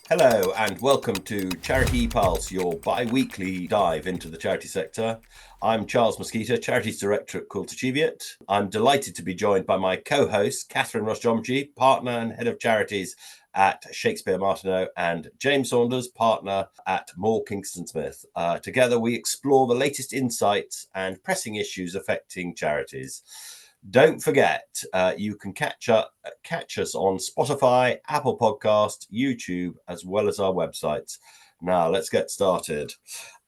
Hello and welcome to CharitEpulse, your bi-weekly dive into the charity sector. I'm Charles Mosquito, Charities Director at Culturachievate. I'm delighted to be joined by my co-host, Catherine Ross-Jomji, Partner and Head of Charities at Shakespeare Martineau, and James Saunders, Partner at Moore Kingston Smith. Together we explore the latest insights and pressing issues affecting charities. Don't forget, you can catch us on Spotify, Apple Podcast, YouTube, as well as our websites. Now, let's get started.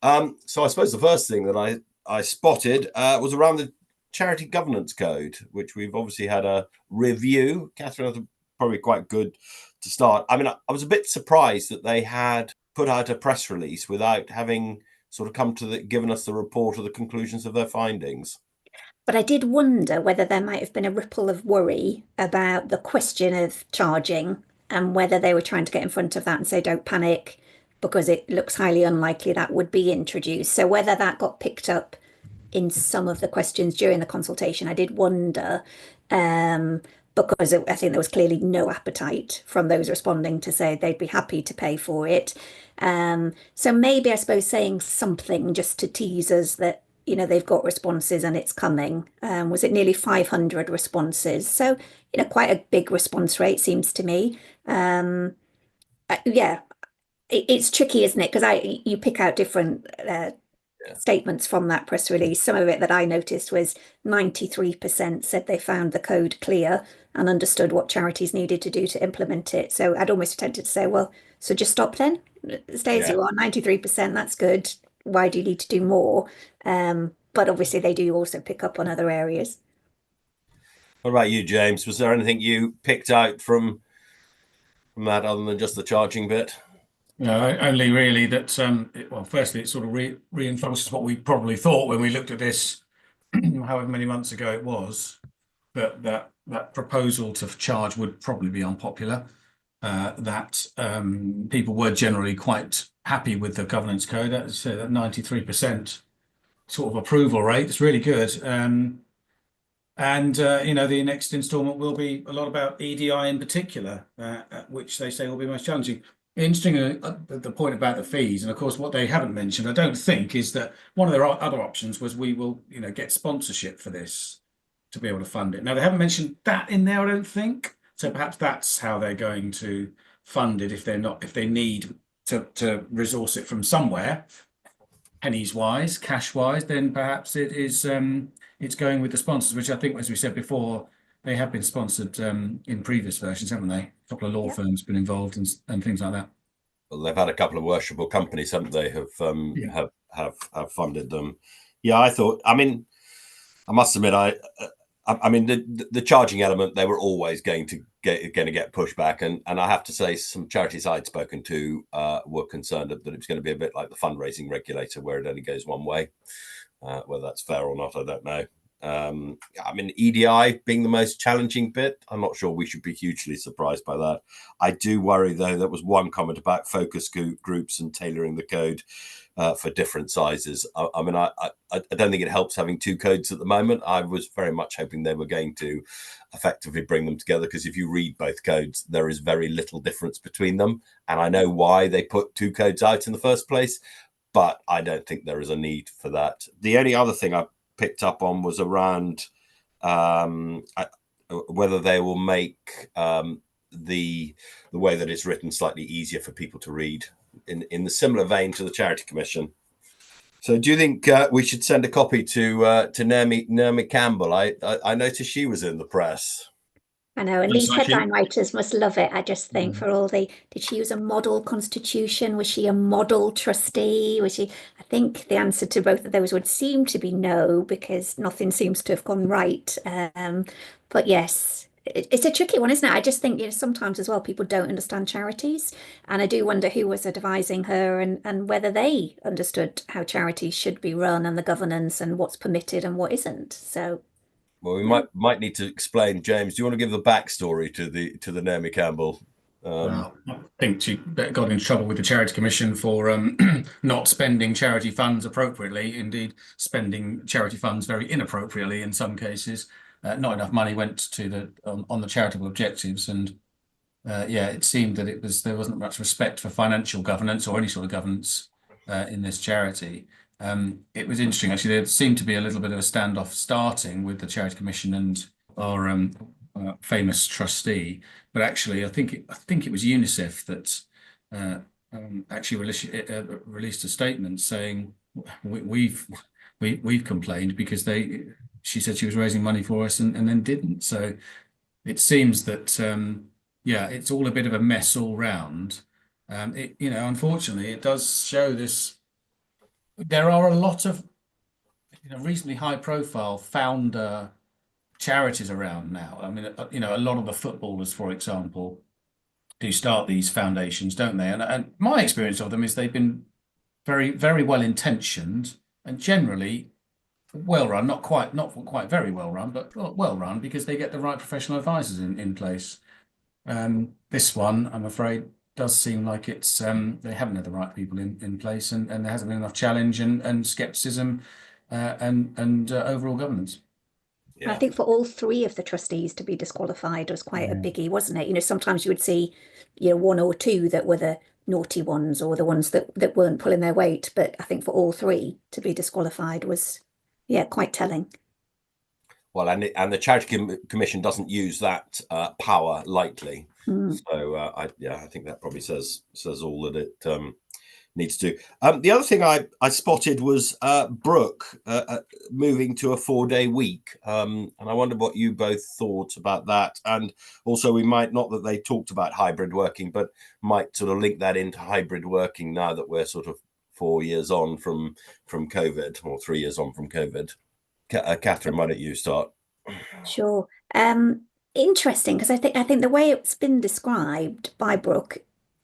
So I suppose the first thing that I spotted was around the Charity Governance Code, which we've obviously had a review. Catherine, that's probably quite good to start. I mean, I was a bit surprised that they had put out a press release without having sort of given us the report or the conclusions of their findings. But I did wonder whether there might have been a ripple of worry about the question of charging and whether they were trying to get in front of that and say, don't panic, because it looks highly unlikely that would be introduced. So whether that got picked up in some of the questions during the consultation, I did wonder, because I think there was clearly no appetite from those responding to say they'd be happy to pay for it. So maybe I suppose saying something just to tease us that they've got responses and it's coming. Was it nearly 500 responses? So, quite a big response rate seems to me. Yeah, it's tricky, isn't it? Because you pick out different statements from that press release. Some of it that I noticed was 93% said they found the code clear and understood what charities needed to do to implement it. So I'd almost tempted to say, well, so just stop then, stay as you are. 93%, that's good. Why do you need to do more? But obviously they do also pick up on other areas. What about you, James? Was there anything you picked out from that other than just the charging bit? No, only really that, well, firstly, it sort of reinforces what we probably thought when we looked at this, however many months ago it was, that proposal to charge would probably be unpopular, that people were generally quite happy with the governance code. That's that 93% sort of approval rate. It's really good. The next instalment will be a lot about EDI in particular, which they say will be most challenging. Interestingly, the point about the fees, and of course, what they haven't mentioned, I don't think, is that one of their other options was we will, get sponsorship for this to be able to fund it. Now, they haven't mentioned that in there, I don't think. So perhaps that's how they're going to fund it if they need to resource it from somewhere, pennies wise, cash wise, then perhaps it's going with the sponsors, which I think, as we said before, they have been sponsored in previous versions, haven't they? A couple of law firms been involved and things like that. Well, they've had a couple of worshipful companies, haven't they? Have funded them. Yeah, I thought. I mean, I must admit, the charging element, they were always going to get pushback, and I have to say, some charities I'd spoken to were concerned that it was going to be a bit like the fundraising regulator, where it only goes one way. Whether that's fair or not, I don't know. EDI being the most challenging bit, I'm not sure we should be hugely surprised by that. I do worry, though, there was one comment about focus groups and tailoring the code for different sizes. I don't think it helps having two codes at the moment. I was very much hoping they were going to effectively bring them together, because if you read both codes, there is very little difference between them. And I know why they put two codes out in the first place, but I don't think there is a need for that. The only other thing I picked up on was around whether they will make the way that it's written slightly easier for people to read, in the similar vein to the Charity Commission. So do you think we should send a copy to Naomi Campbell? I noticed she was in the press. I know, and these headline writers must love it. I just think for all did she use a model constitution? Was she a model trustee? I think the answer to both of those would seem to be no, because nothing seems to have gone right. But yes, it's a tricky one, isn't it? I just think, sometimes as well, people don't understand charities. And I do wonder who was advising her and whether they understood how charities should be run and the governance and what's permitted and what isn't. So well, we might need to explain. James, do you want to give the backstory to the Naomi Campbell? Well, I think she got in trouble with the Charity Commission for not spending charity funds appropriately. Indeed, spending charity funds very inappropriately in some cases. Not enough money went to on the charitable objectives, and it seemed that there wasn't much respect for financial governance or any sort of governance in this charity. It was interesting, actually. There seemed to be a little bit of a standoff starting with the Charity Commission and our famous trustee, but actually, I think it was UNICEF that actually released a statement saying we've complained because she said she was raising money for us and then didn't. So it seems that it's all a bit of a mess all round. Unfortunately, it does show this. There are a lot of reasonably high profile founder charities around now. I mean, a lot of the footballers, for example, do start these foundations, don't they? And my experience of them is they've been very, very well intentioned and generally well run, not quite very well run, but well run because they get the right professional advisors in place. This one, I'm afraid, does seem like it's they haven't had the right people in place, and there hasn't been enough challenge and skepticism and overall governance. Yeah. I think for all three of the trustees to be disqualified was quite a biggie, wasn't it? Sometimes you would see, one or two that were the naughty ones or the ones that weren't pulling their weight. But I think for all three to be disqualified was, quite telling. Well, and the Charity Commission doesn't use that power lightly. So I think that probably says all that it needs to. The other thing I spotted was Brooke moving to a 4-day week, and I wondered what you both thought about that. And also, we might, not that they talked about hybrid working, but might sort of link that into hybrid working now that we're sort of 4 years on from COVID, or 3 years on from COVID. Catherine, why don't you start? Sure. Interesting, because I think the way it's been described by Brooke,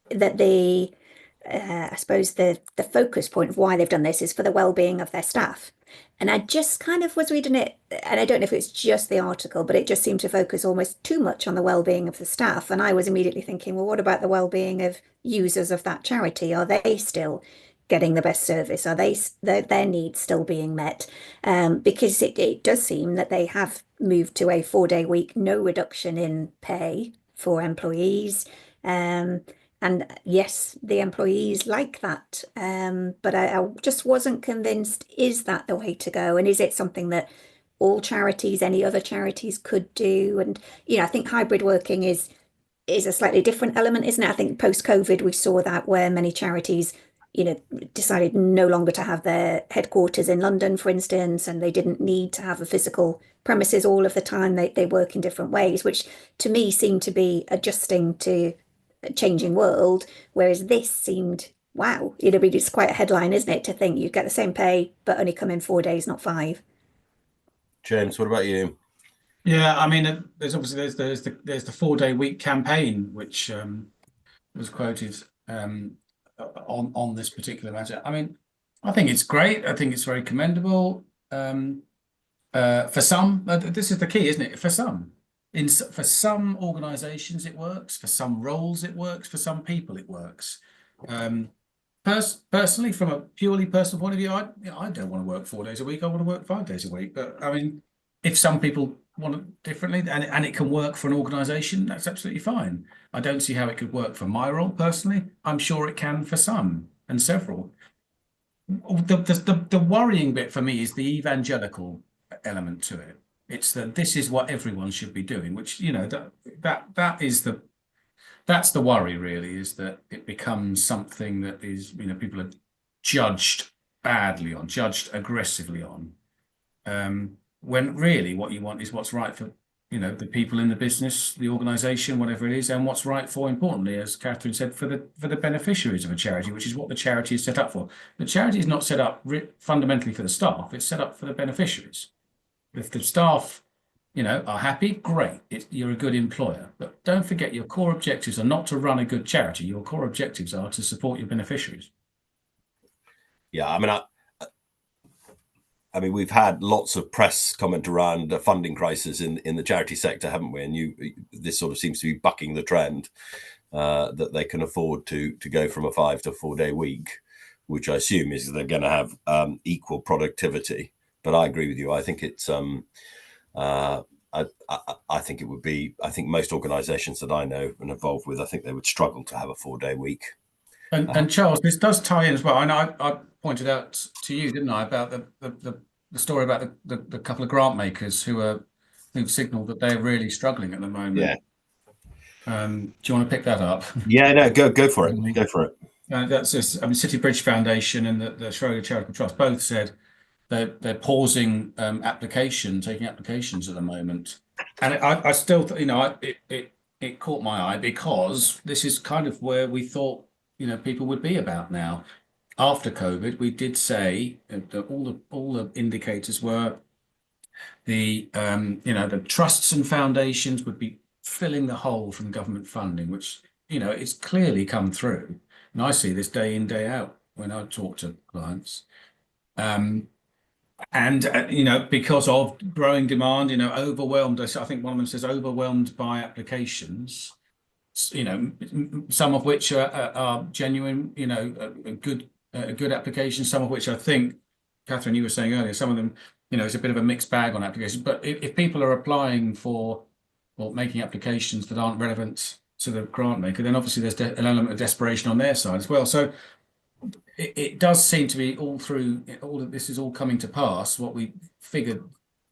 that I suppose the focus point of why they've done this is for the well-being of their staff. And I just kind of was reading it, and I don't know if it's just the article, but it just seemed to focus almost too much on the well-being of the staff. And I was immediately thinking, well, what about the well-being of users of that charity? Are they still getting the best service? Are their needs still being met? Because it does seem that they have moved to a 4-day week, no reduction in pay for employees. And yes, the employees like that. But I just wasn't convinced, is that the way to go? And is it something that all charities, any other charities could do? And, I think hybrid working is a slightly different element, isn't it? I think post-COVID, we saw that where many charities, decided no longer to have their headquarters in London, for instance, and they didn't need to have a physical premises all of the time. They work in different ways, which to me seemed to be adjusting to a changing world, whereas this seemed, wow, it's quite a headline, isn't it, to think you'd get the same pay but only come in 4 days, not 5. James, what about you? Yeah, I mean, there's obviously there's the 4-day week campaign, which was quoted on this particular matter. I mean, I think it's great. I think it's very commendable. For some, this is the key, isn't it? For some organisations it works. For some roles it works. For some people it works. Personally, from a purely personal point of view, I don't want to work 4 days a week. I want to work 5 days a week. But I mean, if some people want it differently and it can work for an organisation, that's absolutely fine. I don't see how it could work for my role personally. I'm sure it can for some and several. The worrying bit for me is the evangelical element to it. It's that this is what everyone should be doing, which that's the worry, really, is that it becomes something that is, people are judged badly on, judged aggressively on. When really what you want is what's right for, the people in the business, the organisation, whatever it is, and what's right for, importantly, as Catherine said, for the beneficiaries of a charity, which is what the charity is set up for. The charity is not set up fundamentally for the staff; it's set up for the beneficiaries. If the staff, are happy, great. You're a good employer. But don't forget, your core objectives are not to run a good charity. Your core objectives are to support your beneficiaries. Yeah, I mean, we've had lots of press comment around the funding crisis in the charity sector, haven't we? And this sort of seems to be bucking the trend that they can afford to go from a 5 to 4 day week, which I assume is they're going to have equal productivity. But I agree with you. I think it's I think it would be. I think most organisations that I know and involved with, I think they would struggle to have a 4-day week. And Charles, this does tie in as well. I know I pointed out to you, didn't I, about the story about the couple of grant makers who've signalled that they're really struggling at the moment. Yeah. Do you want to pick that up? Yeah, no, go for it. Go for it. That's just, I mean, City Bridge Foundation and the Schroeder Charitable Trust both said they're pausing taking applications at the moment. And I still, it caught my eye because this is kind of where we thought, people would be about now. After COVID, we did say that all the indicators were the trusts and foundations would be filling the hole from government funding, which it's clearly come through, and I see this day in, day out when I talk to clients. Because of growing demand, overwhelmed. I think one of them says overwhelmed by applications. Some of which are genuine, good applications. Some of which I think, Catherine, you were saying earlier, some of them, it's a bit of a mixed bag on applications. But if people are applying for or making applications that aren't relevant to the grant maker, then obviously there's an element of desperation on their side as well. So it does seem to be all through all of this is all coming to pass. What we figured,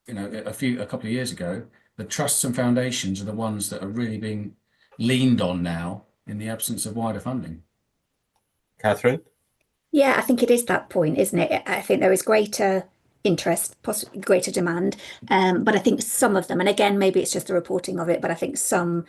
a couple of years ago, the trusts and foundations are the ones that are really being leaned on now in the absence of wider funding. Catherine? Yeah, I think it is that point, isn't it? I think there is greater interest, possibly greater demand, but I think some of them, and again, maybe it's just the reporting of it, but I think some,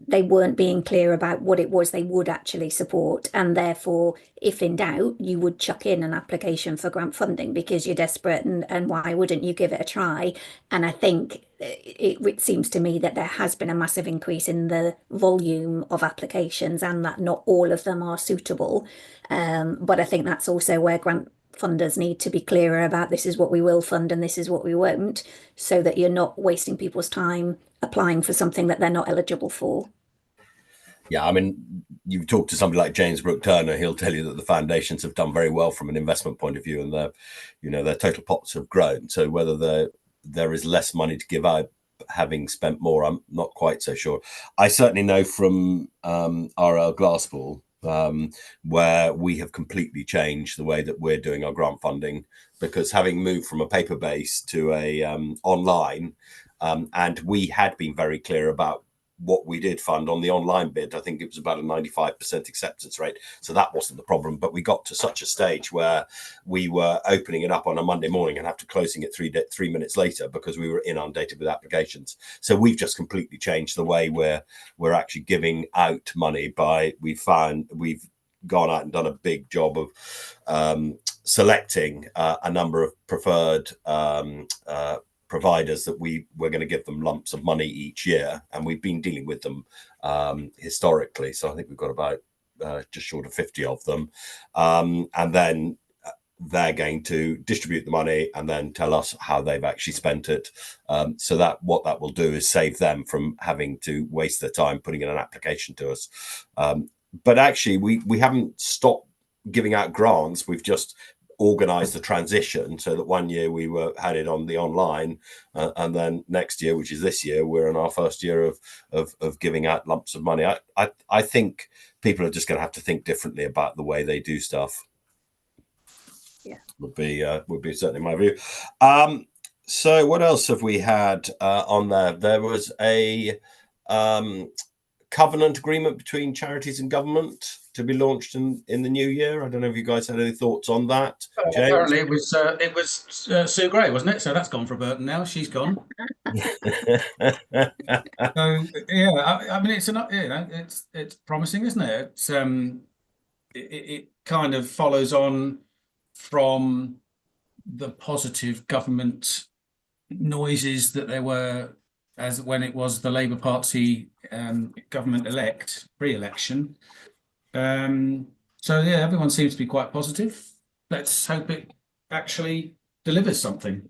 they weren't being clear about what it was they would actually support, and therefore, if in doubt, you would chuck in an application for grant funding because you're desperate, and why wouldn't you give it a try? And I think it seems to me that there has been a massive increase in the volume of applications, and that not all of them are suitable. But I think that's also where grant funders need to be clearer about this is what we will fund and this is what we won't, so that you're not wasting people's time applying for something that they're not eligible for. Yeah, I mean, you talk to somebody like James Brooke Turner, he'll tell you that the foundations have done very well from an investment point of view, and their total pots have grown. So whether there is less money to give out, having spent more, I'm not quite so sure. I certainly know from RL Glasspool, where we have completely changed the way that we're doing our grant funding, because having moved from a paper base to a online, and we had been very clear about what we did fund on the online bid. I think it was about a 95% acceptance rate. So that wasn't the problem. But we got to such a stage where we were opening it up on a Monday morning and after closing it 3 minutes later because we were inundated with applications. So we've just completely changed the way we're actually giving out money. We've gone out and done a big job of selecting a number of preferred providers that we're going to give them lumps of money each year, and we've been dealing with them historically. So I think we've got about just short of 50 of them, and then they're going to distribute the money and then tell us how they've actually spent it. So that what that will do is save them from having to waste their time putting in an application to us. But actually, we haven't stopped giving out grants. We've just organize the transition so that one year we had it on the online, and then next year, which is this year, we're in our first year of giving out lumps of money. I think people are just going to have to think differently about the way they do stuff. Yeah, would be certainly my view. So what else have we had on there? There was a covenant agreement between charities and government to be launched in the new year. I don't know if you guys had any thoughts on that. James? Apparently it was Sue Gray, wasn't it? So that's gone for Burton now. She's gone. So yeah, I mean it's promising, isn't it? It's it kind of follows on from the positive government noises that there were as when it was the Labour Party government pre-election. So yeah, everyone seems to be quite positive. Let's hope it actually delivers something.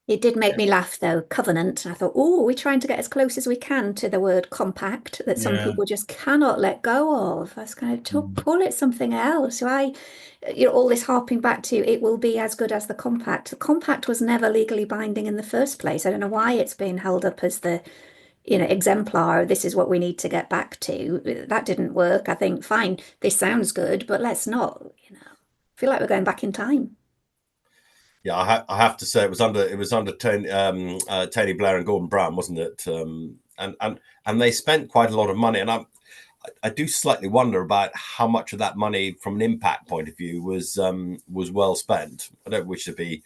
It did make me laugh though, covenant. I thought, oh, we're trying to get as close as we can to the word compact that some Yeah. people just cannot let go of. I was kind of Mm. call it something else. Why, all this harping back to it will be as good as the compact. The compact was never legally binding in the first place. I don't know why it's been held up as the, exemplar. This is what we need to get back to. That didn't work. I think, fine, this sounds good, but let's not, feel like we're going back in time. Yeah, I have to say it was under Tony Blair and Gordon Brown, wasn't it? And they spent quite a lot of money, and I do slightly wonder about how much of that money, from an impact point of view, was well spent. I don't wish to be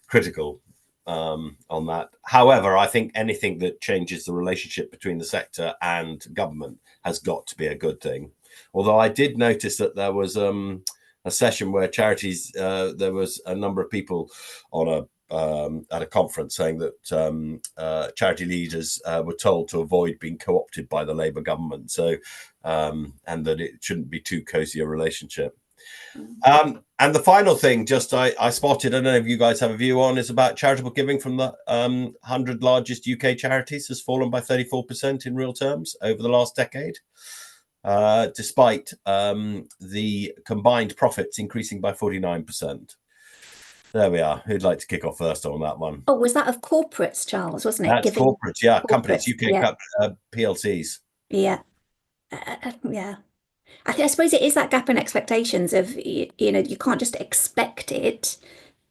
critical on that. However, I think anything that changes the relationship between the sector and government has got to be a good thing. Although I did notice that there was a session where charities, there was a number of people on at a conference saying that charity leaders were told to avoid being co-opted by the Labour government, so and that it shouldn't be too cozy a relationship. And the final thing, just I spotted, I don't know if you guys have a view on, is about charitable giving from the 100 largest UK charities has fallen by 34% in real terms over the last decade. Despite the combined profits increasing by 49%. There we are. Who'd like to kick off first on that one? Oh, was that of corporates, Charles, wasn't it? That's corporates, yeah. Companies, corporates, UK PLCs. Yeah. Yeah. I suppose it is that gap in expectations of, you can't just expect it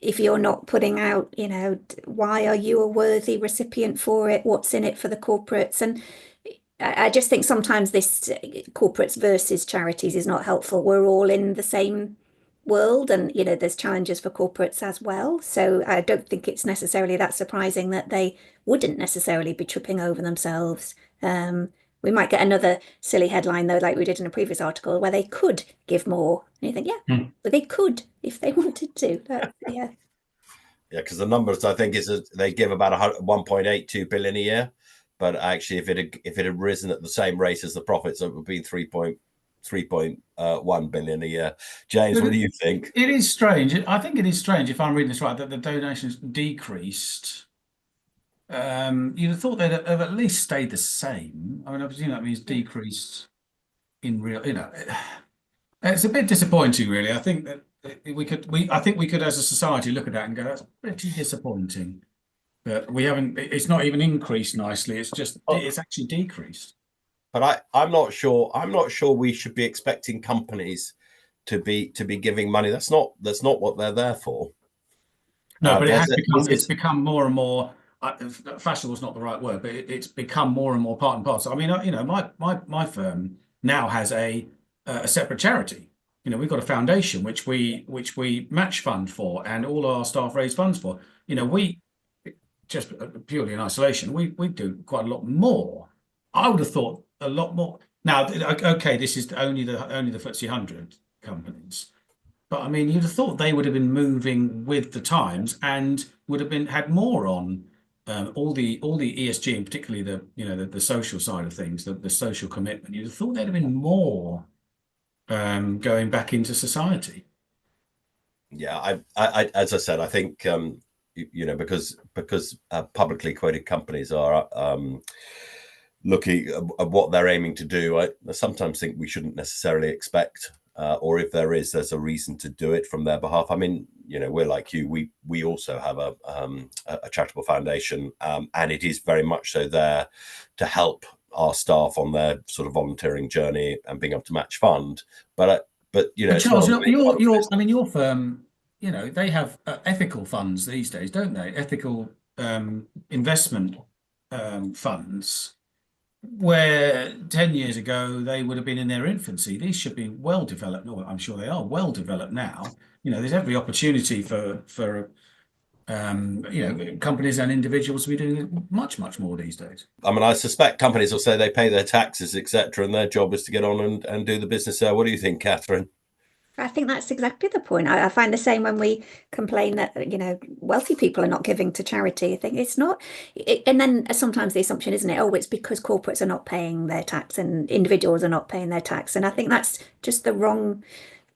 if you're not putting out, why are you a worthy recipient for it? What's in it for the corporates? And I just think sometimes this corporates versus charities is not helpful. We're all in the same world, and there's challenges for corporates as well. So I don't think it's necessarily that surprising that they wouldn't necessarily be tripping over themselves. We might get another silly headline though, like we did in a previous article, where they could give more. And you think, but they could if they wanted to. Yeah. Yeah, because the numbers, I think, is that they give about 1.82 billion a year, but actually, if it had risen at the same rate as the profits, it would be 3.1 billion a year. James, what do you think? It is strange. I think it is strange, if I'm reading this right, that the donations decreased. You'd have thought they'd have at least stayed the same. I mean, I presume that means decreased in real. It's a bit disappointing, really. I think that we could, as a society, look at that and go, that's pretty disappointing. But we haven't. It's not even increased nicely. It's just it's actually decreased. But I'm not sure. I'm not sure we should be expecting companies to be giving money. That's not what they're there for. No, but it's become more and more. Fashionable is not the right word, but it's become more and more part and parcel. I mean, my firm now has a separate charity. We've got a foundation which we match fund for, and all our staff raise funds for. We just purely in isolation, we do quite a lot more. I would have thought a lot more. Now, okay, this is only the FTSE 100 companies, but I mean, you'd have thought they would have been moving with the times and would have had more on all the ESG, and particularly the social side of things, the social commitment. You'd have thought there'd have been more going back into society. Yeah, I as I said, I think because publicly quoted companies are looking at what they're aiming to do. I sometimes think we shouldn't necessarily expect, or if there's a reason to do it from their behalf. I mean, we're like you. We also have a charitable foundation, and it is very much so there to help our staff on their sort of volunteering journey and being able to match fund. But Charles, your firm, they have ethical funds these days, don't they? Ethical investment funds, where 10 years ago they would have been in their infancy. These should be well developed. No, I'm sure they are well developed now. There's every opportunity for companies and individuals to be doing much more these days. I mean, I suspect companies will say they pay their taxes, etc., and their job is to get on and do the business there. What do you think, Catherine? I think that's exactly the point. I find the same when we complain that, wealthy people are not giving to charity. I think it's not. And then sometimes the assumption, isn't it? Oh, it's because corporates are not paying their tax and individuals are not paying their tax. And I think that's just the wrong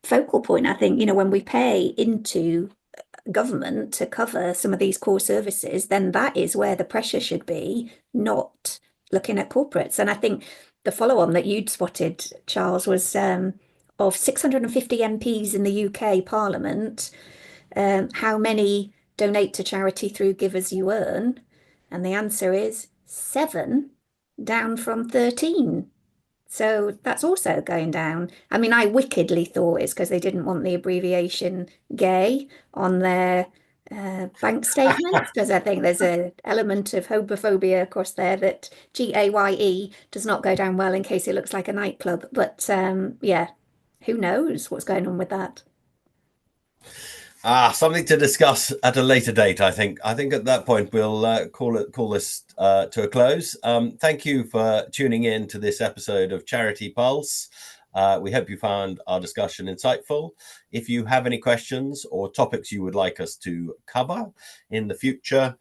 focal point. I think, when we pay into government to cover some of these core services, then that is where the pressure should be, not looking at corporates. And I think the follow-on that you'd spotted, Charles, was of 650 MPs in the UK Parliament, how many donate to charity through Give As You Earn? And the answer is 7, down from 13. So that's also going down. I mean, I wickedly thought it's because they didn't want the abbreviation gay on their bank statements, because I think there's an element of homophobia across there that GAYE does not go down well in case it looks like a nightclub. But yeah, who knows what's going on with that? Something to discuss at a later date, I think. I think at that point we'll call this to a close. Thank you for tuning in to this episode of Charity Pulse. We hope you found our discussion insightful. If you have any questions or topics you would like us to cover in the future,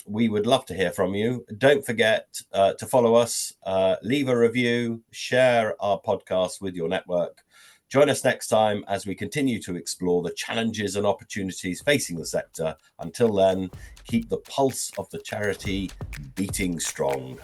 we would love to hear from you. Don't forget to follow us, leave a review, share our podcast with your network. Join us next time as we continue to explore the challenges and opportunities facing the sector. Until then, keep the pulse of the charity beating strong.